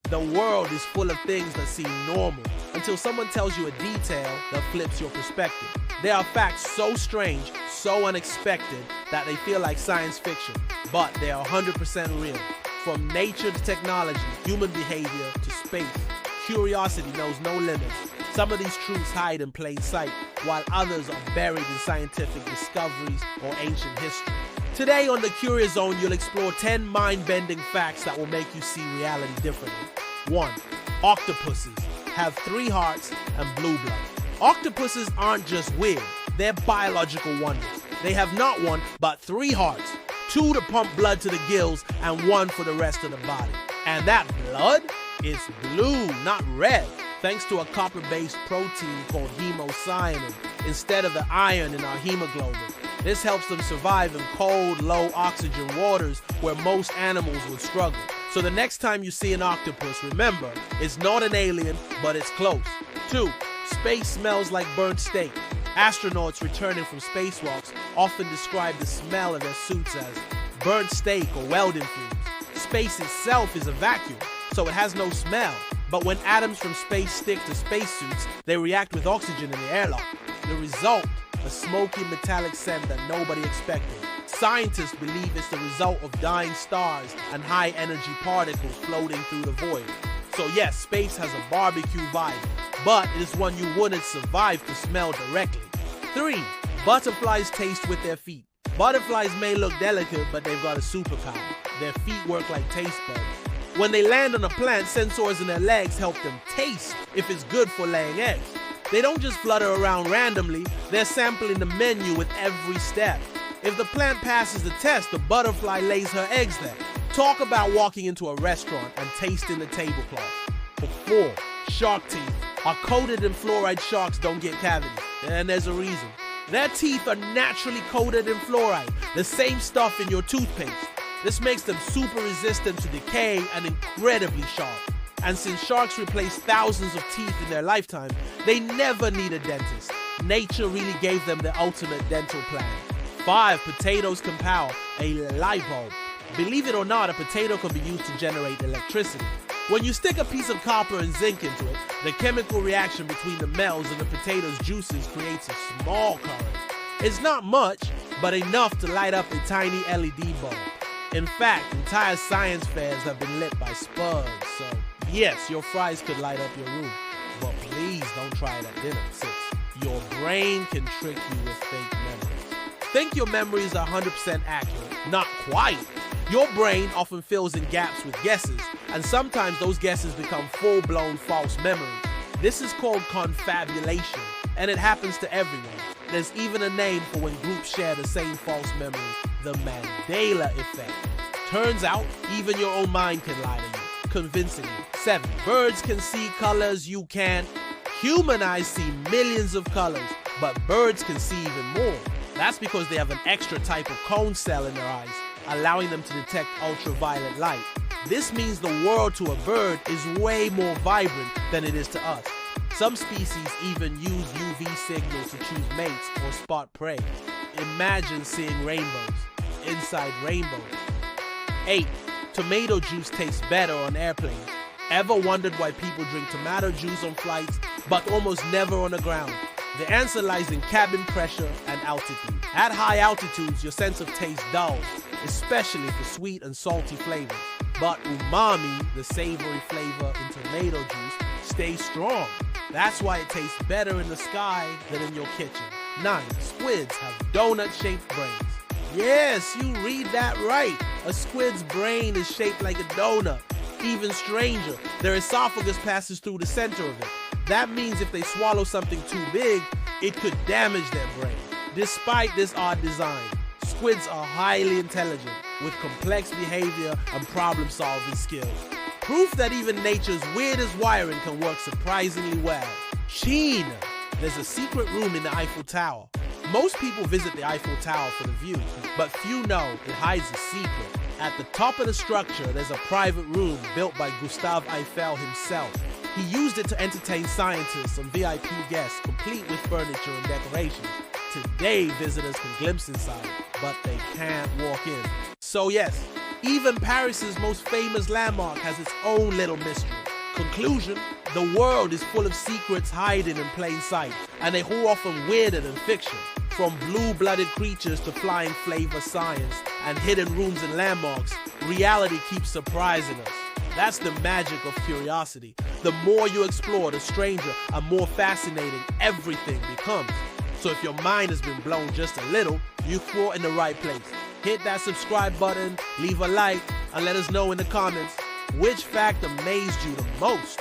The world is full of things that seem normal until someone tells you a detail that flips your perspective. There are facts so strange, so unexpected, that they feel like science fiction, but they are 100% real. From nature to technology, human behavior to space, curiosity knows no limits. Some of these truths hide in plain sight, while others are buried in scientific discoveries or ancient history. Today on the CurioZone, you'll explore 10 mind-bending facts that will make you see reality differently. 1. Octopuses have 3 hearts and blue blood. Octopuses aren't just weird, they're biological wonders. They have not 1, but 3 hearts. 2 to pump blood to the gills and 1 for the rest of the body. And that blood is blue, not red, thanks to a copper-based protein called hemocyanin instead of the iron in our hemoglobin. This helps them survive in cold, low-oxygen waters where most animals would struggle. So the next time you see an octopus, remember, it's not an alien, but it's close. 2. Space smells like burnt steak. Astronauts returning from spacewalks often describe the smell of their suits as burnt steak or welding fumes. Space itself is a vacuum, so it has no smell. But when atoms from space stick to spacesuits, they react with oxygen in the airlock. The result, a smoky metallic scent that nobody expected. Scientists believe it's the result of dying stars and high-energy particles floating through the void. So yes, space has a barbecue vibe, but it is one you wouldn't survive to smell directly. 3. Butterflies taste with their feet. Butterflies may look delicate, but they've got a superpower. Their feet work like taste buds. When they land on a plant, sensors in their legs help them taste if it's good for laying eggs. They don't just flutter around randomly, they're sampling the menu with every step. If the plant passes the test, the butterfly lays her eggs there. Talk about walking into a restaurant and tasting the tablecloth. 4. Shark teeth are coated in fluoride. Sharks don't get cavities, and there's a reason. Their teeth are naturally coated in fluoride, the same stuff in your toothpaste. This makes them super resistant to decay and incredibly sharp. And since sharks replace thousands of teeth in their lifetime, they never need a dentist. Nature really gave them the ultimate dental plan. 5. Potatoes can power a light bulb. Believe it or not, a potato can be used to generate electricity. When you stick a piece of copper and zinc into it, the chemical reaction between the metals and the potato's juices creates a small current. It's not much, but enough to light up a tiny LED bulb. In fact, entire science fairs have been lit by spuds, so yes, your fries could light up your room. But please don't try it at dinner, since your brain can trick you with fake memories. Think your memories are 100% accurate? Not quite. Your brain often fills in gaps with guesses, and sometimes those guesses become full-blown false memories. This is called confabulation, and it happens to everyone. There's even a name for when groups share the same false memory, the Mandela effect. Turns out, even your own mind can lie to you, convincingly. 7. Birds can see colors you can't. Human eyes see millions of colors, but birds can see even more. That's because they have an extra type of cone cell in their eyes, allowing them to detect ultraviolet light. This means the world to a bird is way more vibrant than it is to us. Some species even use UV signals to choose mates or spot prey. Imagine seeing rainbows inside rainbows. 8. Tomato juice tastes better on airplanes. Ever wondered why people drink tomato juice on flights, but almost never on the ground? The answer lies in cabin pressure and altitude. At high altitudes, your sense of taste dulls, especially for sweet and salty flavors. But umami, the savory flavor in tomato juice, stays strong. That's why it tastes better in the sky than in your kitchen. 9. Squids have donut-shaped brains. Yes, you read that right. A squid's brain is shaped like a donut. Even stranger, their esophagus passes through the center of it. That means if they swallow something too big, it could damage their brain. Despite this odd design, squids are highly intelligent with complex behavior and problem-solving skills. Proof that even nature's weirdest wiring can work surprisingly well. China. There's a secret room in the Eiffel Tower. Most people visit the Eiffel Tower for the view, but few know it hides a secret. At the top of the structure, there's a private room built by Gustave Eiffel himself. He used it to entertain scientists and VIP guests, complete with furniture and decorations. Today, visitors can glimpse inside, but they can't walk in. So yes, Even Paris's most famous landmark has its own little mystery. Conclusion: the world is full of secrets hiding in plain sight, and they whole often weirder than fiction. From blue-blooded creatures to flying flavor science and hidden rooms and landmarks, reality keeps surprising us. That's the magic of curiosity. The more you explore the stranger, and more fascinating everything becomes. So if your mind has been blown just a little, you fought in the right place. Hit that subscribe button, leave a like, and let us know in the comments which fact amazed you the most.